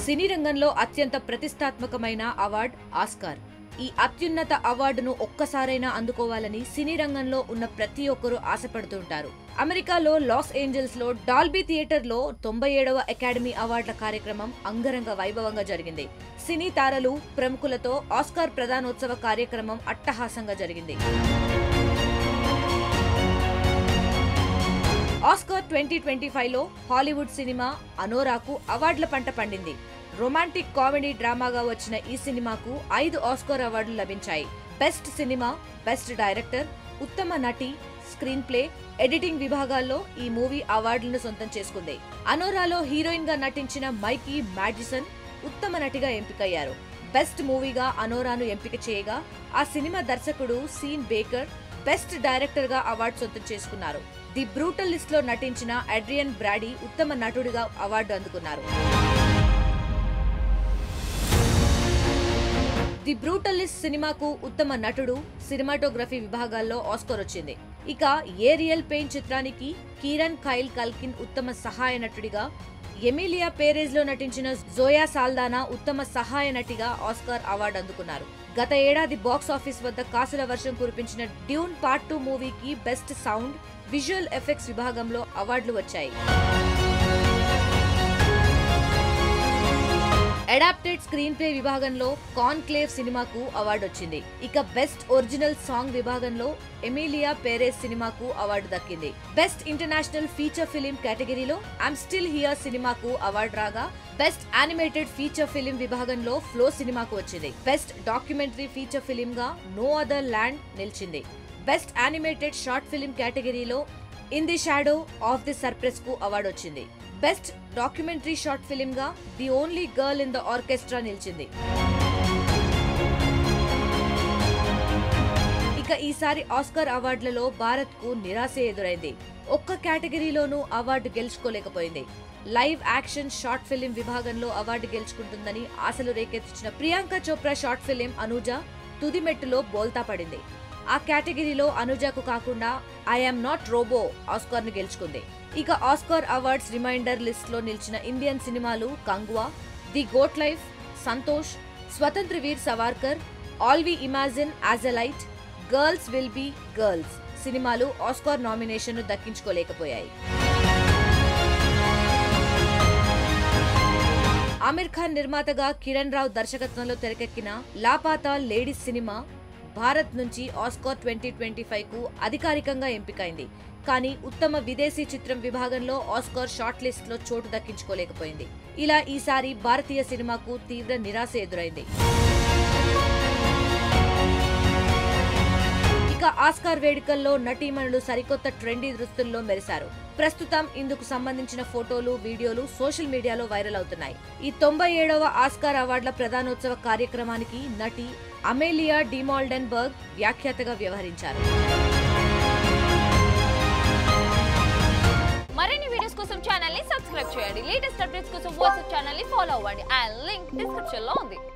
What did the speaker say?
సినీ రంగంలో అత్యంత ప్రతిష్టాత్మకమైన అవార్డ్ ఆస్కార్. ఈ అత్యున్నత అవార్డును ఒక్కసారైనా అందుకోవాలని సినీ రంగంలో ఉన్న ప్రతి ఒక్కరూ ఆశపడుతుంటారు. అమెరికాలో లాస్ ఏంజల్స్ లో డాల్బీ థియేటర్ లో 97వ అకాడమీ అవార్డుల కార్యక్రమం అంగరంగ వైభవంగా జరిగింది. సినీ తారలు, ప్రముఖులతో ఆస్కార్ ప్రదానోత్సవ కార్యక్రమం అట్టహాసంగా జరిగింది. ఆస్కార్ 2025లో హాలీవుడ్ సినిమా అనోరాకు అవార్డుల పంట పండింది. రొమాంటిక్ కామెడీ డ్రామాగా వచ్చిన ఈ సినిమాకు 5 ఆస్కార్ అవార్డులు లభించాయి. బెస్ట్ సినిమా, బెస్ట్ డైరెక్టర్, ఉత్తమ నటి, స్క్రీన్ ప్లే, ఎడిటింగ్ విభాగాల్లో ఈ మూవీ అవార్డులను సొంతం చేసుకుంది. అనోరాలో హీరోయిన్ గా నటించిన మైకీ మాడిసన్ ఉత్తమ నటిగా ఎంపికయ్యారు. బెస్ట్ మూవీగా అనోరాను ఎంపిక చేయగా ఆ సినిమా దర్శకుడు సీన్ బేకర్ బెస్ట్ డైరెక్టర్ గా అవార్డు సొంతం చేసుకున్నారు. ది బ్రూటలిస్ట్ లో నటించిన అడ్రియన్ బ్రాడీ ఉత్తమ నటుడిగా అవార్డు అందుకున్నారు. ది బ్రూటలిస్ట్ సినిమాకు ఉత్తమ నటుడు, సినిమాటోగ్రఫీ విభాగాల్లో ఆస్కార్ వచ్చింది. ఇక ఏరియల్ పెయిన్ చిత్రానికి కీరన్ కైల్ కల్కిన్ ఉత్తమ సహాయ నటుడిగా, ఎమిలియా పేరెజ్ లో నటించిన జోయా సాల్దానా ఉత్తమ సహాయ నటిగా ఆస్కార్ అవార్డు అందుకున్నారు. గత ఏడాది బాక్సాఫీస్ వద్ద కాసుల వర్షం కురిపించిన డ్యూన్ పార్ట్ 2 మూవీకి బెస్ట్ సౌండ్, విజువల్ ఎఫెక్ట్స్ విభాగంలో అవార్డులు వచ్చాయి. అడాప్టెడ్ స్క్రీన్ ప్లే విభాగంలో కాన్క్లేవ్ సినిమాకు అవార్డు వచ్చింది. ఇక బెస్ట్ ఒరిజినల్ సాంగ్ విభాగంలో ఎమిలియా పేరెజ్ సినిమాకు అవార్డు దక్కింది. బెస్ట్ ఇంటర్నేషనల్ ఫీచర్ ఫిలిం కేటగిరీలో ఐమ్ స్టిల్ హియర్ సినిమాకు అవార్డు రాగా, బెస్ట్ యానిమేటెడ్ ఫీచర్ ఫిలిం విభాగంలో ఫ్లో సినిమాకు వచ్చింది. బెస్ట్ డాక్యుమెంటరీ ఫీచర్ ఫిలిం గా నో అదర్ ల్యాండ్ నిలిచింది. బెస్ట్ యానిమేటెడ్ షార్ట్ ఫిలిం కేటగిరీలో in the shadow of the cypress కు అవార్డు వచ్చింది. బెస్ట్ డాక్యుమెంటరీ షార్ట్ ఫిలిం గా the only girl in the orchestra నిలిచింది. ఇక ఈసారి ఆస్కార్ అవార్డులలో భారత్ కు నిరాశ ఎదురైంది. ఒక్క కేటగిరీలోనూ అవార్డు గెలుచుకోలేకపోయింది. లైవ్ యాక్షన్ షార్ట్ ఫిలిం విభాగంలో అవార్డు గెలుచుకుంటుందని ఆశలు రేకెత్తించిన ప్రియాంక చోప్రా షార్ట్ ఫిలిం అనుజ తుది మెట్టులో బోల్తా పడింది. ఆ కేటగిరీలో అనుజకు కాకుండా I am not robot Oscar ను గెలుచుకుంది. ఇక ఆస్కార్ అవార్డ్స్ రిమైండర్ లిస్ట్ లో నిలిచిన ఇండియన్ సినిమాలు Kanguva, the goat life, Santosh, Swatantra Veer Savarkar, all we imagine as a light, girls will be girls సినిమాలు ఆస్కార్ నామినేషన్ ను దక్కించుకోలేకపోయాయి. ఆమిర్ ఖాన్ నిర్మాతగా కిరణ్ రావు దర్శకత్వంలో తెరకెక్కిన లాపాతా లేడీస్ సినిమా భారత్ నుంచి ఆస్కార్ 2025 కు అధికారికంగా ఎంపికైంది. కానీ ఉత్తమ విదేశీ చిత్రం విభాగంలో ఆస్కార్ షార్ట్ లిస్ట్ లో చోటు దక్కించుకోలేకపోయింది. ఇలా ఈసారి భారతీయ సినిమాకు తీవ్ర నిరాశ ఎదురైంది. ఇక ఆస్కార్ వేడుకల్లో నటీమణులు సరికొత్త ట్రెండీ దుస్తుల్లో మెరిశారు. ప్రస్తుతం ఇందుకు సంబంధించిన ఫోటోలు, వీడియోలు సోషల్ మీడియాలో వైరల్ అవుతున్నాయి. ఈ 97వ ఆస్కార్ అవార్డుల ప్రదానోత్సవ కార్యక్రమానికి నటి అమేలియా డిమాల్డెన్బర్గ్ వ్యాఖ్యాతగా వ్యవహరించారు. మరిన్ని వీడియోస్ కోసం ఛానల్ ని సబ్స్క్రైబ్ చేయండి. లేటెస్ట్ అప్డేట్స్ కోసం వాట్సాప్ ఛానల్ ని ఫాలో అవ్వండి. ఆ లింక్ డిస్క్రిప్షన్ లో ఉంది.